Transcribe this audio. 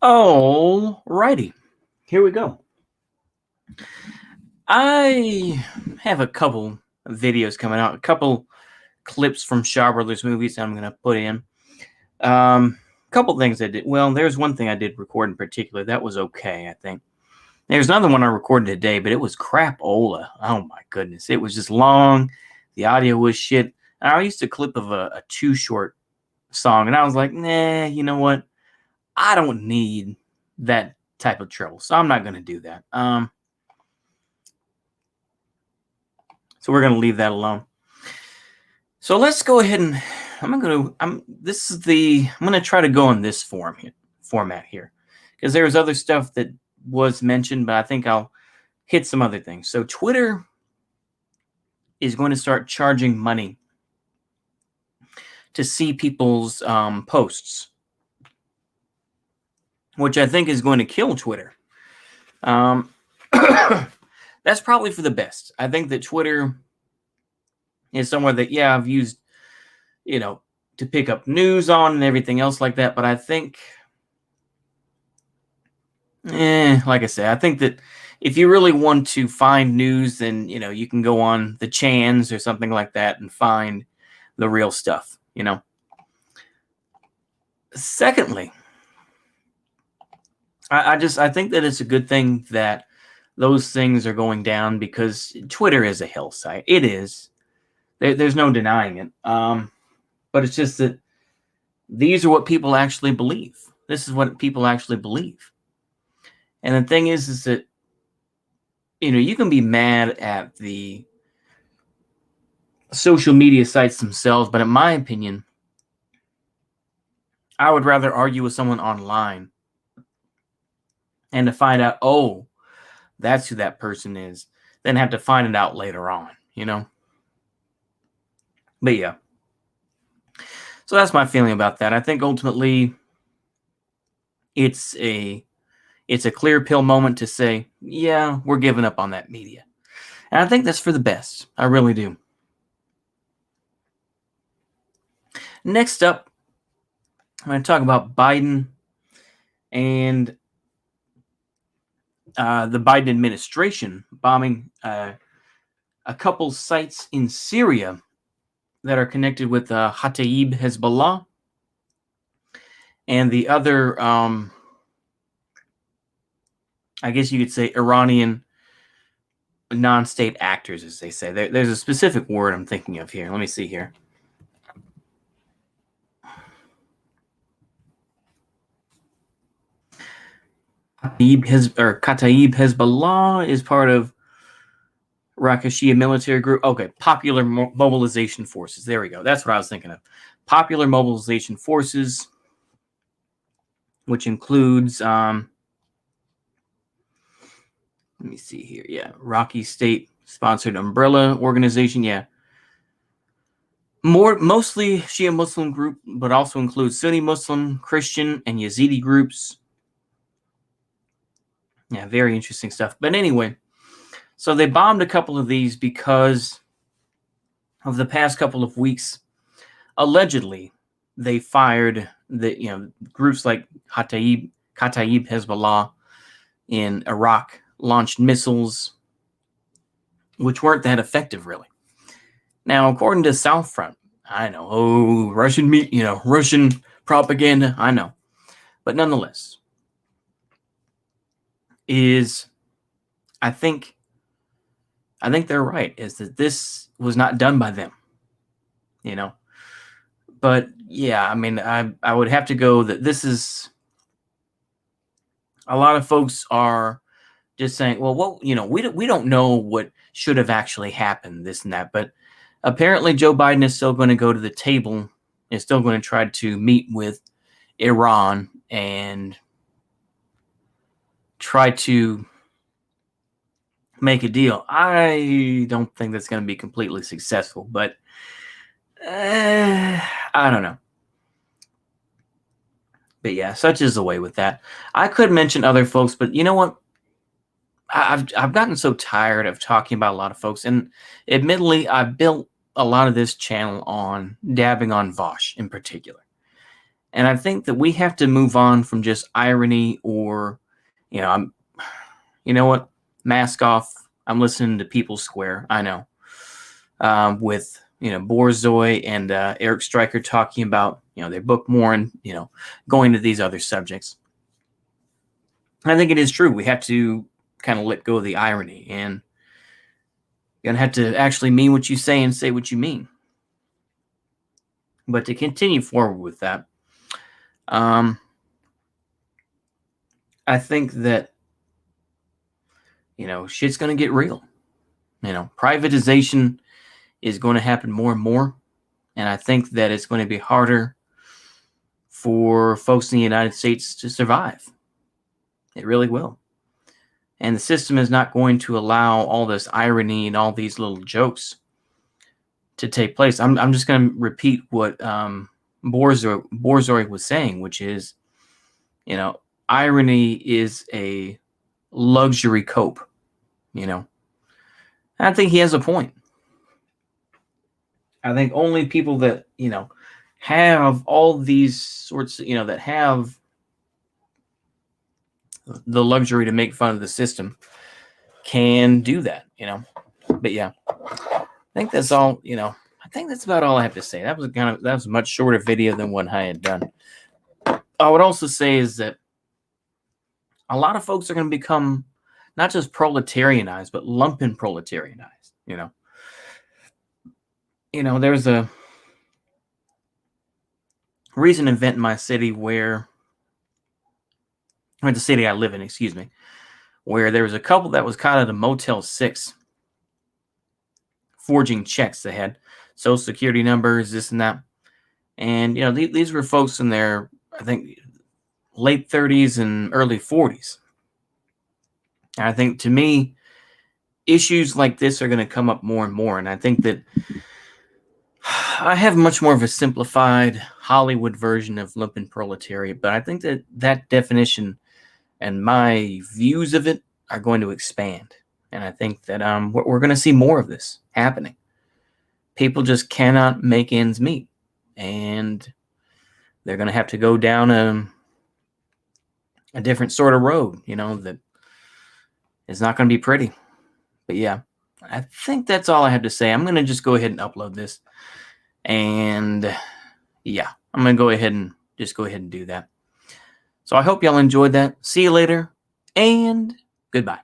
Alrighty, here we go. I have a couple of videos coming out, a couple clips from Shaw Brothers movies that I'm going to put in. Couple things I did. Well, there's one thing I did record in particular. That was okay, I think. There's another one I recorded today, but it was crapola. Oh my goodness. It was just long. The audio was shit. I used a clip of a Too Short song, and I was like, nah, you know what? I don't need that type of trouble, so I'm not going to do that. So we're going to leave that alone. So let's go ahead and I'm going to try to go in this format here, because there's other stuff that was mentioned, but I think I'll hit some other things. So Twitter is going to start charging money to see people's posts, which I think is going to kill Twitter. That's probably for the best. I think that Twitter is somewhere that, yeah, I've used, to pick up news on and everything else like that. But I think, like I said, I think that if you really want to find news, then, you can go on the Chans or something like that and find the real stuff, Secondly, I think that it's a good thing that those things are going down, because Twitter is a hell site. It is. There's no denying it. But it's just that these are what people actually believe. This is what people actually believe. And the thing is that, you can be mad at the social media sites themselves, but in my opinion, I would rather argue with someone online and to find out, oh, that's who that person is, than have to find it out later on, But yeah. So that's my feeling about that. I think ultimately it's a clear pill moment to say, yeah, we're giving up on that media. And I think that's for the best. I really do. Next up, I'm going to talk about Biden and the Biden administration bombing a couple sites in Syria that are connected with Hataib Hezbollah and the other, I guess you could say, Iranian non-state actors, as they say. There's a specific word I'm thinking of here. Let me see here. Kataib Hezbollah is part of Iraqi Shia military group. Okay, Popular Mobilization Forces. There we go. That's what I was thinking of. Popular Mobilization Forces, which includes, let me see here. Yeah, Iraqi state-sponsored umbrella organization. Yeah. Mostly Shia Muslim group, but also includes Sunni Muslim, Christian, and Yazidi groups. Yeah, very interesting stuff. But anyway, so they bombed a couple of these because of the past couple of weeks. Allegedly, they fired groups like Kataib Hezbollah in Iraq launched missiles, which weren't that effective, really. Now, according to South Front, I know, Russian propaganda, I know, but nonetheless, I think they're right, is that this was not done by them, But yeah, I mean, I would have to go that this is, a lot of folks are just saying, well, we don't know what should have actually happened, this and that, but apparently Joe Biden is still going to go to the table, is still going to try to meet with Iran and try to make a deal. I don't think that's going to be completely successful, but I don't know. But yeah, such is the way with that. I could mention other folks, but you know what? I've gotten so tired of talking about a lot of folks, and admittedly, I've built a lot of this channel on dabbing on Vosh in particular. And I think that we have to move on from just irony or, you know what? Mask off. I'm listening to People Square. I know. With, Borzoi and Eric Stryker talking about, their book more and, going to these other subjects. I think it is true. We have to kind of let go of the irony, and you're going to have to actually mean what you say and say what you mean. But to continue forward with that, I think that, shit's going to get real. Privatization is going to happen more and more. And I think that it's going to be harder for folks in the United States to survive. It really will. And the system is not going to allow all this irony and all these little jokes to take place. I'm just going to repeat what Borzoi was saying, which is, irony is a luxury cope. I think he has a point. I think only people that, have all these sorts, that have the luxury to make fun of the system can do that, But yeah, I think that's all, I think that's about all I have to say. That was a much shorter video than what I had done. I would also say is that a lot of folks are going to become not just proletarianized, but lumpen proletarianized, there's a recent event in my city or the city I live in, excuse me, where there was a couple that was caught at a Motel 6 forging checks. They had social security numbers, this and that. And, these were folks in their, I think, late 30s and early 40s. And I think, to me, issues like this are going to come up more and more. And I think that I have much more of a simplified Hollywood version of lumpen proletariat, but I think that that definition and my views of it are going to expand. And I think that we're going to see more of this happening. People just cannot make ends meet. And they're going to have to go down a different sort of road, that is not going to be pretty. But yeah, I think that's all I have to say. I'm going to just go ahead and upload this. And yeah, I'm going to go ahead and do that. So I hope y'all enjoyed that. See you later, and goodbye.